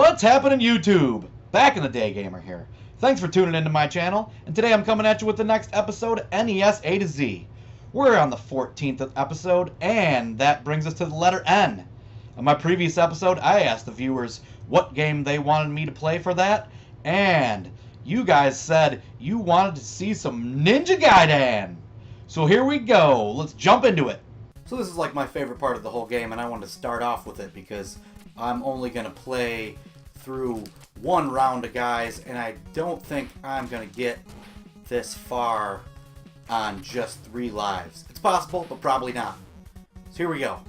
What's happening, YouTube? Back in the day, gamer here. Thanks for tuning into my channel, and today I'm coming at you with the next episode of NES A to Z. We're on the 14th episode, and that brings us to the letter N. On my previous episode, I asked the viewers what game they wanted me to play for that, and you guys said you wanted to see some Ninja Gaiden. So here we go. Let's jump into it. So this is like my favorite part of the whole game, and I wanted to start off with it because I'm only going to play through one round of guys, and I don't think I'm going to get this far on just 3 lives. It's possible, but probably not. So here we go.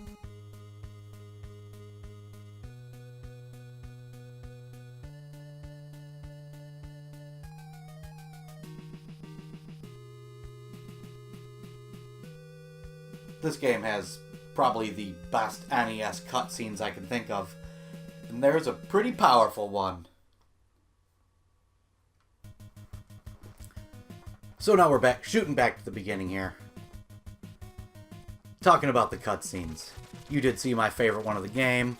This game has probably the best NES cutscenes I can think of, and there's a pretty powerful one. So now we're back, shooting back to the beginning here. Talking about the cutscenes. You did see my favorite one of the game.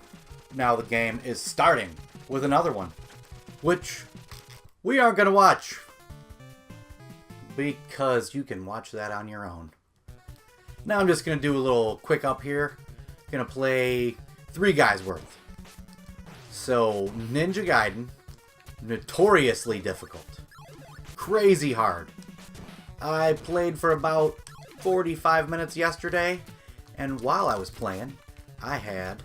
Now the game is starting with another one, which we aren't going to watch, because you can watch that on your own. Now I'm just going to do a little quick up here. Going to play 3 guys worth. So, Ninja Gaiden, notoriously difficult. Crazy hard. I played for about 45 minutes yesterday, and while I was playing, I had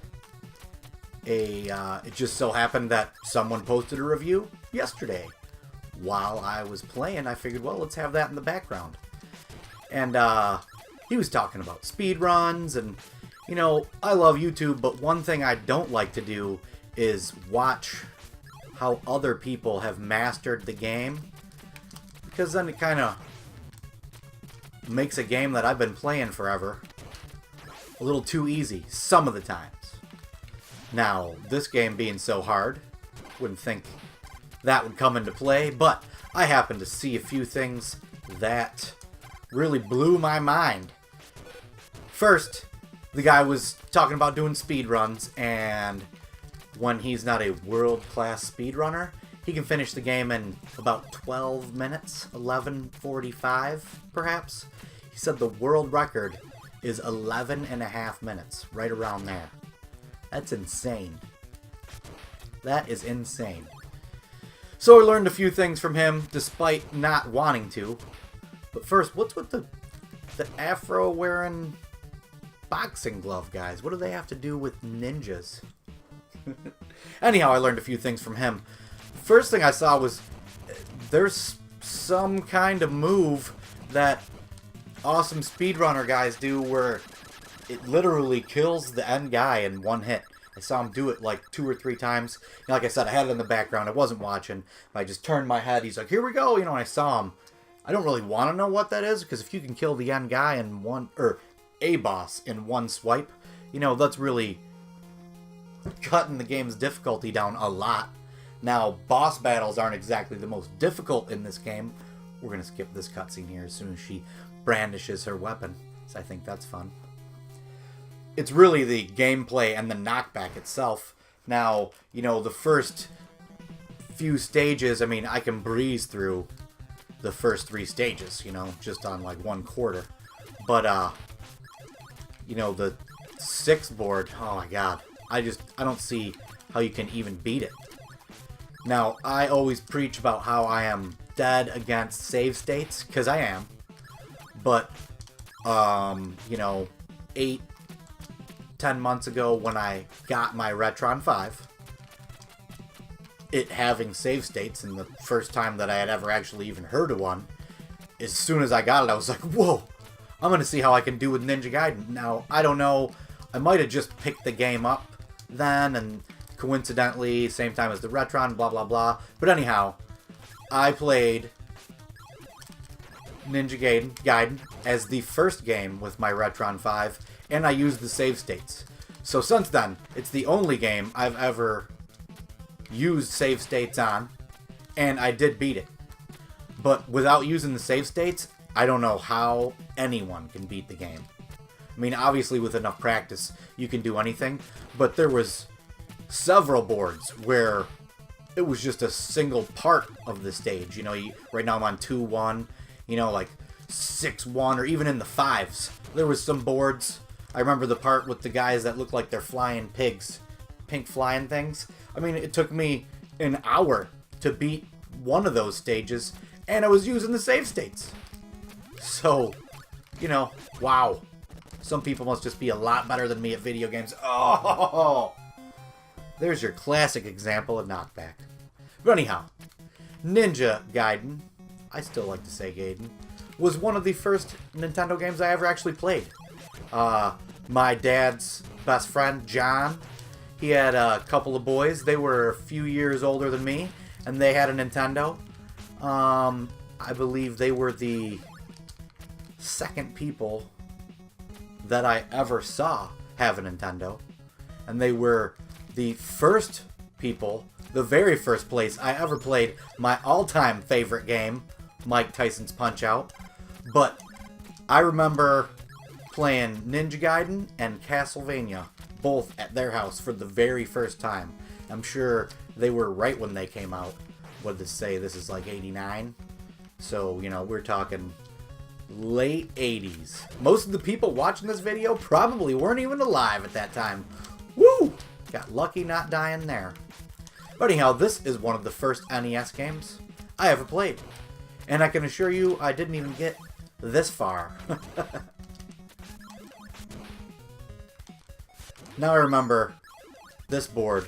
it just so happened that someone posted a review yesterday. While I was playing, I figured, well, let's have that in the background. And, he was talking about speed runs, and, you know, I love YouTube, but one thing I don't like to do is watch how other people have mastered the game, because then it kind of makes a game that I've been playing forever a little too easy some of the times. Now, this game being so hard, wouldn't think that would come into play, but I happened to see a few things that really blew my mind. First, the guy was talking about doing speed runs, and when he's not a world-class speedrunner, he can finish the game in about 12 minutes, 11:45 perhaps. He said the world record is 11 and a half minutes, right around there. That's insane. That is insane. So I learned a few things from him, despite not wanting to. But first, what's with the afro-wearing boxing glove guys? What do they have to do with ninjas? Anyhow, I learned a few things from him. First thing I saw was there's some kind of move that awesome speedrunner guys do where it literally kills the end guy in one hit. I saw him do it like 2 or 3 times. You know, like I said, I had it in the background. I wasn't watching. I just turned my head. He's like, here we go. You know, and I saw him. I don't really want to know what that is, because if you can kill the end guy in one, or a boss in one swipe, you know, that's really cutting the game's difficulty down a lot. Now, boss battles aren't exactly the most difficult in this game. We're going to skip this cutscene here as soon as she brandishes her weapon, so I think that's fun. It's really the gameplay and the knockback itself. Now, you know, the first few stages, I mean, I can breeze through the first 3 stages, you know, just on like 1/4. But, you know, the 6th board, oh my god. I don't see how you can even beat it. Now, I always preach about how I am dead against save states, because I am. But, you know, 8-10 months ago when I got my Retron 5, it having save states, and the first time that I had ever actually even heard of one, as soon as I got it, I was like, whoa, I'm going to see how I can do with Ninja Gaiden. Now, I don't know, I might have just picked the game up then, and coincidentally, same time as the Retron, blah, blah, blah. But anyhow, I played Ninja Gaiden as the first game with my Retron 5, and I used the save states. So since then, it's the only game I've ever used save states on, and I did beat it. But without using the save states, I don't know how anyone can beat the game. I mean, obviously with enough practice, you can do anything, but there was several boards where it was just a single part of the stage. You know, right now I'm on 2-1, you know, like 6-1, or even in the 5s. There was some boards. I remember the part with the guys that look like they're flying pigs, pink flying things. I mean, it took me an hour to beat one of those stages, and I was using the save states. So, you know, wow. Some people must just be a lot better than me at video games. Oh! There's your classic example of knockback. But anyhow, Ninja Gaiden, I still like to say Gaiden, was one of the first Nintendo games I ever actually played. My dad's best friend, John, he had a couple of boys. They were a few years older than me, and they had a Nintendo. I believe they were the second people that I ever saw have a Nintendo. And they were the first people, the very first place I ever played my all-time favorite game, Mike Tyson's Punch-Out! But I remember playing Ninja Gaiden and Castlevania, both at their house for the very first time. I'm sure they were right when they came out. What did this say? This is like 89? So, you know, we're talking late 80s. Most of the people watching this video probably weren't even alive at that time. Woo! Got lucky not dying there. But anyhow, this is one of the first NES games I ever played. And I can assure you, I didn't even get this far. Now I remember this board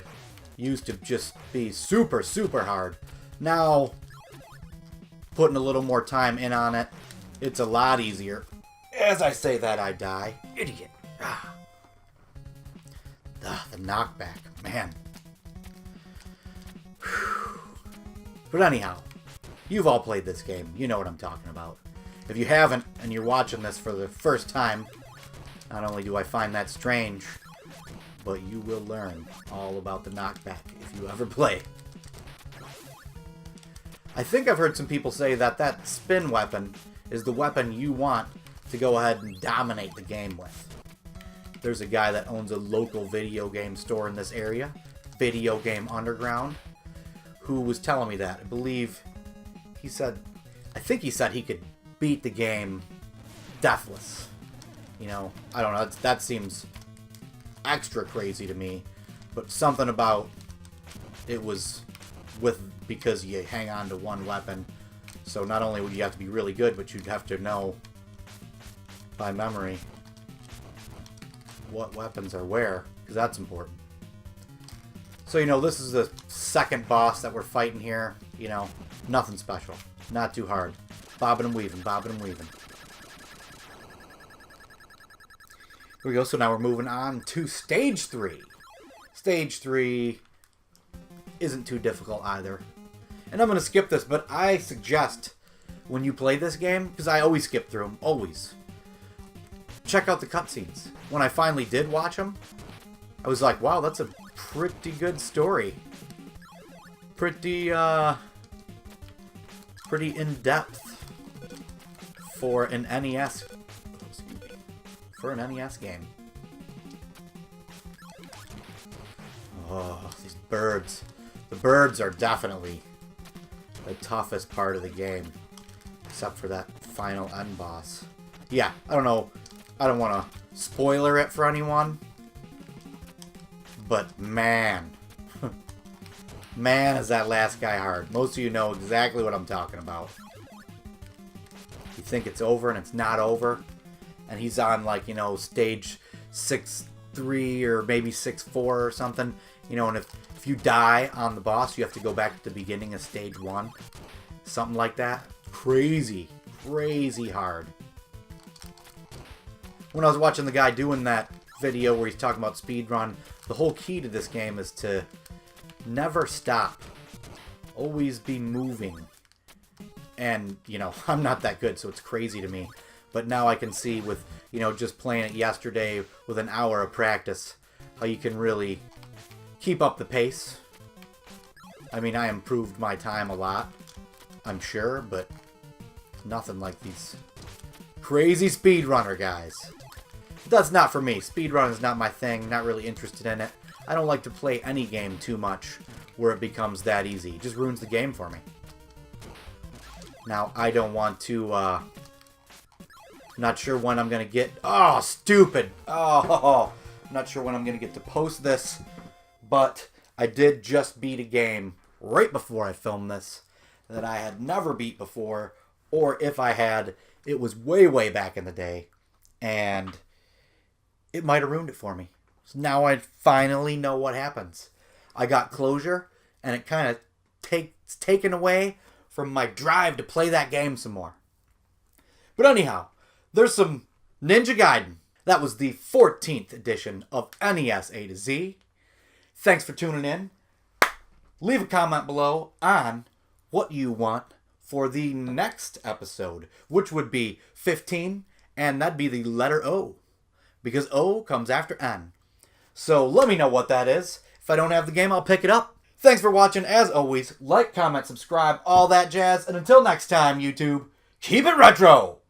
used to just be super, super hard. Now, putting a little more time in on it, it's a lot easier. As I say that, I die. Idiot. The knockback. Man. Whew. But anyhow, you've all played this game. You know what I'm talking about. If you haven't, and you're watching this for the first time, not only do I find that strange, but you will learn all about the knockback if you ever play. I think I've heard some people say that that spin weapon is the weapon you want to go ahead and dominate the game with. There's a guy that owns a local video game store in this area, Video Game Underground, who was telling me that. I believe he said, I think he said he could beat the game deathless. You know, I don't know, that seems extra crazy to me, but something about it was because you hang on to one weapon, so not only would you have to be really good, but you'd have to know by memory what weapons are where, because that's important. So, you know, this is the second boss that we're fighting here. You know, nothing special, not too hard. Bobbing and weaving, bobbing and weaving. Here we go. So now we're moving on to Stage 3. Stage 3 isn't too difficult either. And I'm going to skip this, but I suggest when you play this game, because I always skip through them, always, check out the cutscenes. When I finally did watch them, I was like, wow, that's a pretty good story. Pretty in-depth for an NES. For an NES game. Oh, these birds. The birds are definitely the toughest part of the game. Except for that final end boss. Yeah, I don't know. I don't want to spoiler it for anyone. But man. Man, is that last guy hard. Most of you know exactly what I'm talking about. You think it's over and it's not over. And he's on, like, you know, stage 6-3 or maybe 6-4 or something. You know, and if you die on the boss, you have to go back to the beginning of stage 1. Something like that. Crazy. Crazy hard. When I was watching the guy doing that video where he's talking about speedrun, the whole key to this game is to never stop. Always be moving. And, you know, I'm not that good, so it's crazy to me. But now I can see with, you know, just playing it yesterday with an hour of practice, how you can really keep up the pace. I mean, I improved my time a lot, I'm sure, but nothing like these crazy speedrunner guys. That's not for me. Speedrun is not my thing, not really interested in it. I don't like to play any game too much where it becomes that easy. It just ruins the game for me. Now, I don't want to, not sure when I'm going to get... Oh, stupid! Oh, not sure when I'm going to get to post this, but I did just beat a game right before I filmed this that I had never beat before, or if I had, it was way, way back in the day, and it might have ruined it for me. So now I finally know what happens. I got closure, and it kind of takes taken away from my drive to play that game some more. But anyhow, there's some Ninja Gaiden. That was the 14th edition of NES A to Z. Thanks for tuning in. Leave a comment below on what you want for the next episode, which would be 15, and that'd be the letter O, because O comes after N. So let me know what that is. If I don't have the game, I'll pick it up. Thanks for watching. As always, like, comment, subscribe, all that jazz. And until next time, YouTube, keep it retro!